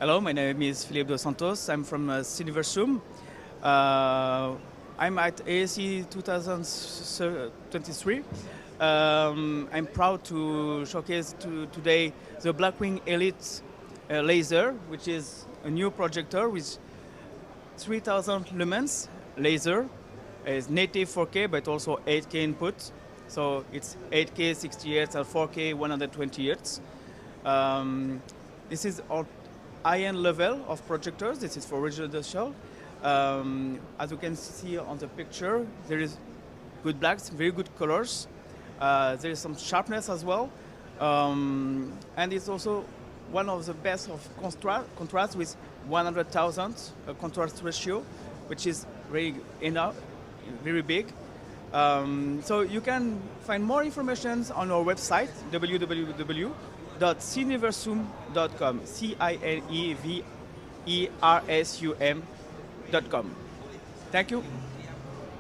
Hello, my name is Filipe dos Santos. I'm from Cineversum. I'm at ISE 2023. I'm proud to showcase today the Blackwing Elite laser, which is a new projector with 3000 lumens laser. It's native 4K, but also 8K input. So it's 8K 60 Hz and 4K 120 Hz. This is our high-end level of projectors. This is for residential. As you can see on the picture, there is good blacks, very good colors. There is some sharpness as well. And it's also one of the best of contrast with 100,000 contrast ratio, which is very enough, very big. So you can find more information on our website, www.cineversum.com, Cineversum.com. Thank you.